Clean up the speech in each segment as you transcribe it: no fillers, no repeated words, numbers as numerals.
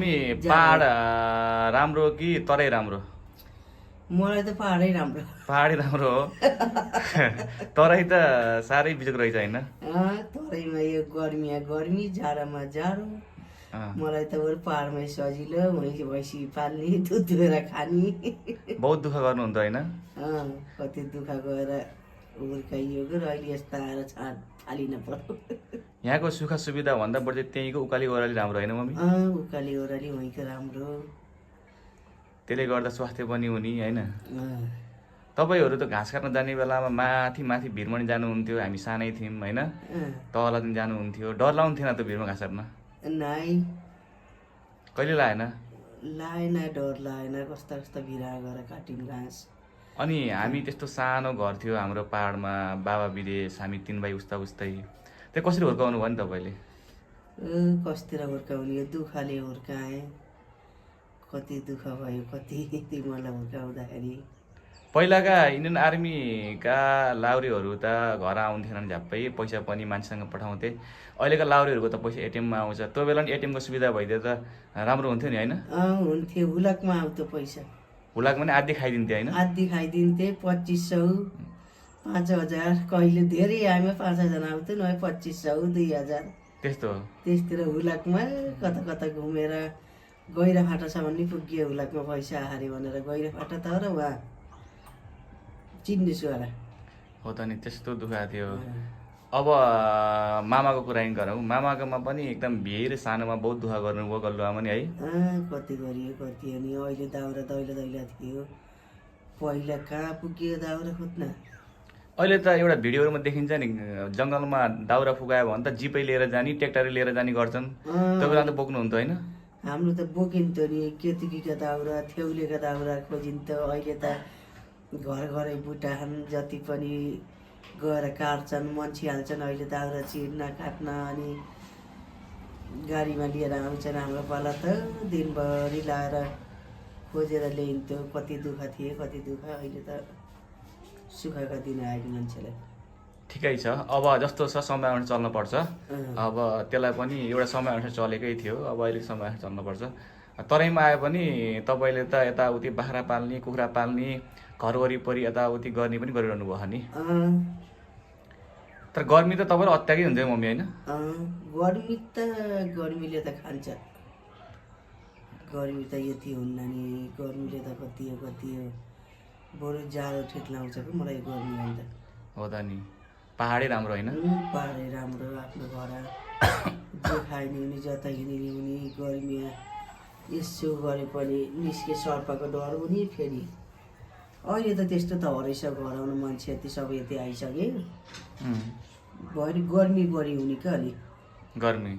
Mummy पहाड राम्रो कि तराई राम्रो? मलाई त पहाडै राम्रो। पहाडै राम्रो हो। तराई त साह्रै बिजोग रहेछ होइन? तराईमा यो गर्मीमा गर्मी, जाडोमा जाडो। मलाई त बरु पहाडमै सजिलो, भैँसी पाल्ने, दुध दुहेर खाने। बहुत दुःख गर्नुहुन्छ होइन? कति दुःख गएर हुर्काइयो र अहिले यस्तो आएर फालिन पर्यो। यहाँको सुख सुविधा भन्दा बढी त्यहीँको उकाली ओह्राली राम्रो होइन मम्मी? उकाली ओह्राली वहीँको राम्रो। त्यसले गर्दा स्वास्थ्य पनि हुने होइन? तपाईँहरू त घाँस काट्न जाने बेलामा माथि माथि भिरमणि जानुहुन्थ्यो, हामी सानै थियौँ होइन? तल दिन जानुहुन्थ्यो, डर लाउनु थिएन त भिरमा घाँस काट्न? नाइ, कहिले लाएन? लाएन, डर लाएन। कस्ता कस्ता भिरा गएर काट्यौँ घाँस। अनि हामी त्यस्तो सानो घर थियो हाम्रो पाहाडमा, बाबा विदेश, हामी 3 भाइ उस्ता उस्तै। त्यो कसरी हुर्काउनु भयो नि तपाईँले? कस्तिर हुर्काउने, दुःखले हुर्काएँ। कति दुःख भयो, कति तिमीलाई हुर्काउँदाखेरि। पहिलाका इन्डियन आर्मीका लाउरेहरू त घर आउँथेनन् झ्याप्पै, पैसा पनि मान्छेसँग पठाउँथे। अहिलेका लाउरेहरूको त पैसा एटिएममा आउँछ। त्यो बेला नि एटिएमको सुविधा भइदियो त राम्रो हुन्थ्यो नि होइन? हुन्थ्यो, हुलकमा आउँथ्यो पैसा। हुलाकमा नि आधी खाइदिन्थे होइन? आधी खाइदिन्थे, 2500, 5000, कहिले धेरै आएमा 5000 आउँथ्यो, नभए 2500, 2000। त्यस्तो हो? त्यसतिर हुलकमा कता कता घुमेर गैराफाटासम्म नि पुगियो। हुलकमा पैसा हारे भनेर गैराफाटा त र उहाँ चिन्ने सुहारा हो त नि, त्यस्तो दुःख थियो। अब मामाको कुरा गरौँ। मामाकोमा पनि एकदम भेर सानोमा बहुत दुःख गर्नुभयो गल्लुआमा नि है? कति गरियो, कति हो नि। अहिले दाउरा दैलो दैलो थियो, पहिला कहाँ पुग्यो दाउरा खोज्न। अहिले त एउटा भिडियोहरूमा देखिन्छ नि, जङ्गलमा दाउरा फुकायो भने त जिपै लिएर जाने, ट्र्याक्टर लिएर जाने गर्छन्। त्यो बेला त बोक्नुहुन्थ्यो होइन? हाम्रो त बोकिन्थ्यो नि, केतुकीका दाउरा, थेउलेका दाउरा खोजिन्थ्यो। अहिले त घर घरै बुटाहान जति पनि गएर काट्छन्, मान्छे हाल्छन्। अहिले दाउरा चिर्न काट्न अनि गाडीमा लिएर आउँछन्। हाम्रो पाला त दिनभरि लाएर खोजेर ल्याइन्थ्यो। कति दुःख थिए, कति दुःख। अहिले त सुखका दिन आयो मान्छेलाई। ठिकै छ, अब जस्तो छ समयअनुसार चल्नुपर्छ। अब त्यसलाई पनि एउटा समयअनुसार चलेकै थियो, अब अहिले समयअनुसार चल्नुपर्छ। तराईमा आए पनि तपाईँले त यताउति बाख्रा पाल्ने, कुखुरा पाल्ने, घर वरिपरि यताउति गर्ने पनि गरिरहनु भयो नि? तर गर्मी त तपाईँलाई अत्याकै हुन्छ मम्मी होइन? गर्मी त गर्मीले त खान्छ। गर्मी त यति हुन्न नि, गर्मीले त कति हो कति हो। बरु जाडो ठिक लाउँछ कि मलाई गर्मी भन्दा। हो त नि, पहाडै राम्रो होइन? पहाडै राम्रो। आफ्नो घर जे खाइने हुने, जता हिँडिने हुने। गर्मीमा यसो गरे पनि निस्के सर्पको डर हुने। फेरि अहिले त त्यस्तो त हरेछ, घर आउनु मान्छे यति सबै यति आइसके। भरि गर्मी बढी हुने क्या अलि गर्मी।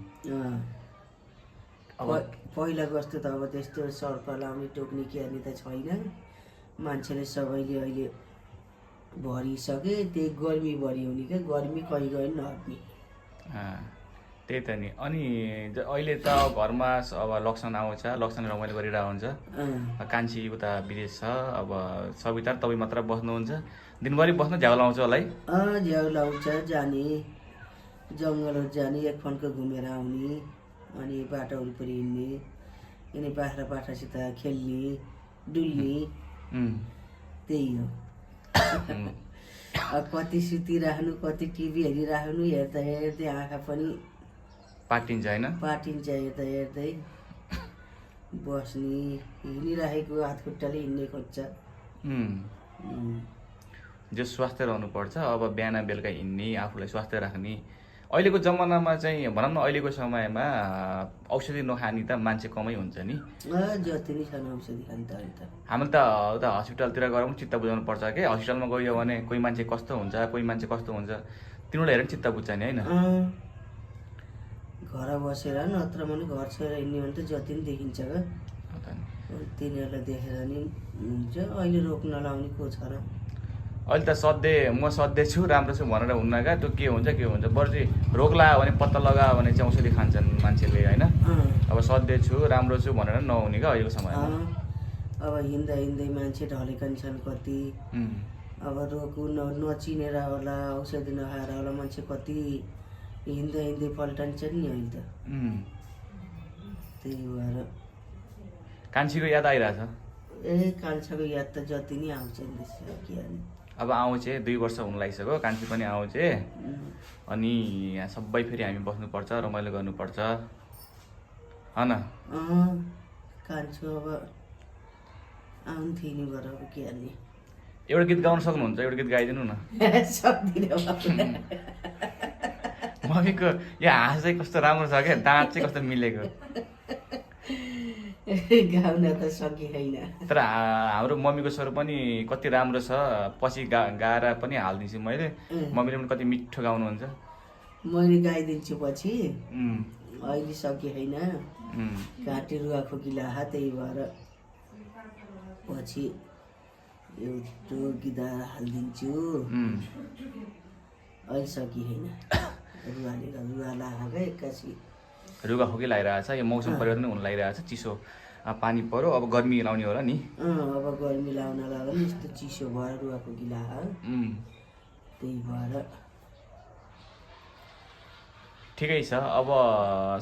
पहिला जस्तो त अब त्यस्तो सर्प लाउने, टोक्ने क्यार्ने त छैन। मान्छेले सबैले अहिले भरिसके। त्यही गर्मी बढी हुने क्या, गर्मी कहीँ गयो नि नहट्ने। त्यही त नि। अनि अहिले त घरमा अब लक्ष्मण आउँछ, लक्ष्मण रमाइलो गरिरहेको हुन्छ। कान्छी उता विदेश छ, अब सविता तपाईँ मात्र बस्नुहुन्छ। दिनभरि बस्न झ्याउ लाउँछ होला है? झ्याउ लाउँछ, जाने जङ्गलहरू जाने, एक फन्को घुमेर आउने, अनि बाटो वरिपरि हिँड्ने, यिनी बाख्रा पाठासित खेल्ने, डुल्ने। त्यही हो। कति सुतिराख्नु, कति टिभी हेरिराख्नु, हेर्दा हेर्दै आँखा पनि पाटिन्छ होइन? पाटिन्छ हेर्दा हेर्दै। बस्ने, हिँडिराखेको हात खुट्टाले हिँड्ने खोज्छ। जो स्वास्थ्य रहनुपर्छ, अब बिहान बेलुका हिँड्ने, आफूलाई स्वास्थ्य राख्ने। अहिलेको जमानामा चाहिँ भनौँ न, अहिलेको समयमा औषधि नखाने त मान्छे कमै हुन्छ नि? जति नै छन् औषधि खाने त अहिले त। हामी त उता हस्पिटलतिर गएर पनि चित्त बुझाउनु पर्छ के? हस्पिटलमा गयो भने कोही मान्छे कस्तो हुन्छ, कोही मान्छे कस्तो हुन्छ, तिनीहरूलाई हेरेर चित्त बुझ्छ नि होइन? घर बसेर नत्र भने घर छोडेर हिँड्ने भने त जति पनि देखिन्छ क्या। तिनीहरूलाई देखेर नि हुन्छ। अहिले रोक्न लाउने को छ र? अहिले त म सधैँ छु, राम्रो छु भनेर हुन्न क्या। त्यो के हुन्छ बरु चाहिँ रोग लगायो भने, पत्ता लगायो भने चाहिँ औषधि खान्छन् मान्छेले होइन? अब सधैँ छु, राम्रो छु भनेर नहुने क्या अहिलेको समयमा। अब हिँड्दा हिँड्दै मान्छे ढलेका छन् कति। अब रोग नचिनेर होला, औषधि नखाएर होला, मान्छे कति हिँड्दा हिँड्दै पल्टन्छ नि अहिले त। त्यही भएर कान्छीको याद आइरहेछ। कान्छाको याद त जति नै आउँछ नि के गर्ने। अब आउँछ 2 वर्ष हुन लागिसक्यो, कान्छी पनि आउँछ। अनि यहाँ सबै फेरि हामी बस्नुपर्छ, रमाइलो गर्नुपर्छ होइन। कान्छु अब आउँथ्यो नि गर अब के गर्ने। एउटा गीत गाउन सक्नुहुन्छ? एउटा गीत गाइदिनु न। सक्दिनँ मम्मीको यो हाँस चाहिँ कस्तो राम्रो छ क्या, दाँत चाहिँ कस्तो मिलेको। गाउन त सकि होइन। तर हाम्रो मम्मीको स्वर पनि कति राम्रो छ, पछि गाएर पनि हालिदिन्छु मैले। मम्मीले पनि कति मिठो गाउनुहुन्छ। मैले गाइदिन्छु पछि। अहिले सकि होइन, घाँटी रुवा खोकिला त्यही भएर पछि एउटा गीत हालिदिन्छु। अहिले सकि होइन, रुवा लाग्यो एक्कासी। रुगा खोकी लागिरहेछ, यो मौसम परिवर्तन हुन लागिरहेछ, चिसो पानी पर्यो, अब गर्मी लाउने होला नि। अब गर्मी लाउन लाग्यो नि, यस्तो चिसो भयो रुवा खोकी लाग्यो, त्यही भएर। ठिकै छ। अब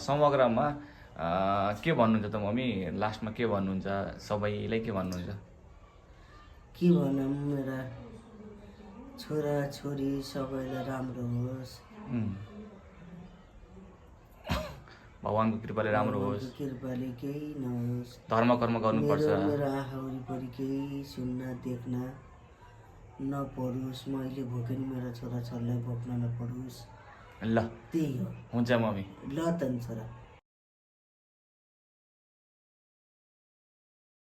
समग्रमा के भन्नुहुन्छ त मम्मी? लास्टमा के भन्नुहुन्छ? सबैलाई के भन्नुहुन्छ? के भनौँ, मेरा छोरा छोरी सबैलाई राम्रो होस्, भगवानको कृपाले राम्रो होस्, कृपाले केही नहोस्, धर्म कर्म गर्नुपर्छ। मेरो आँखा वरिपरि केही सुन्न देख्न नपरोस्, मैले भोके नि मेरो छोराछोरीलाई भोग्न नपरोस्। ल त्यही हो। हुन्छ मम्मी। ल त छोरा।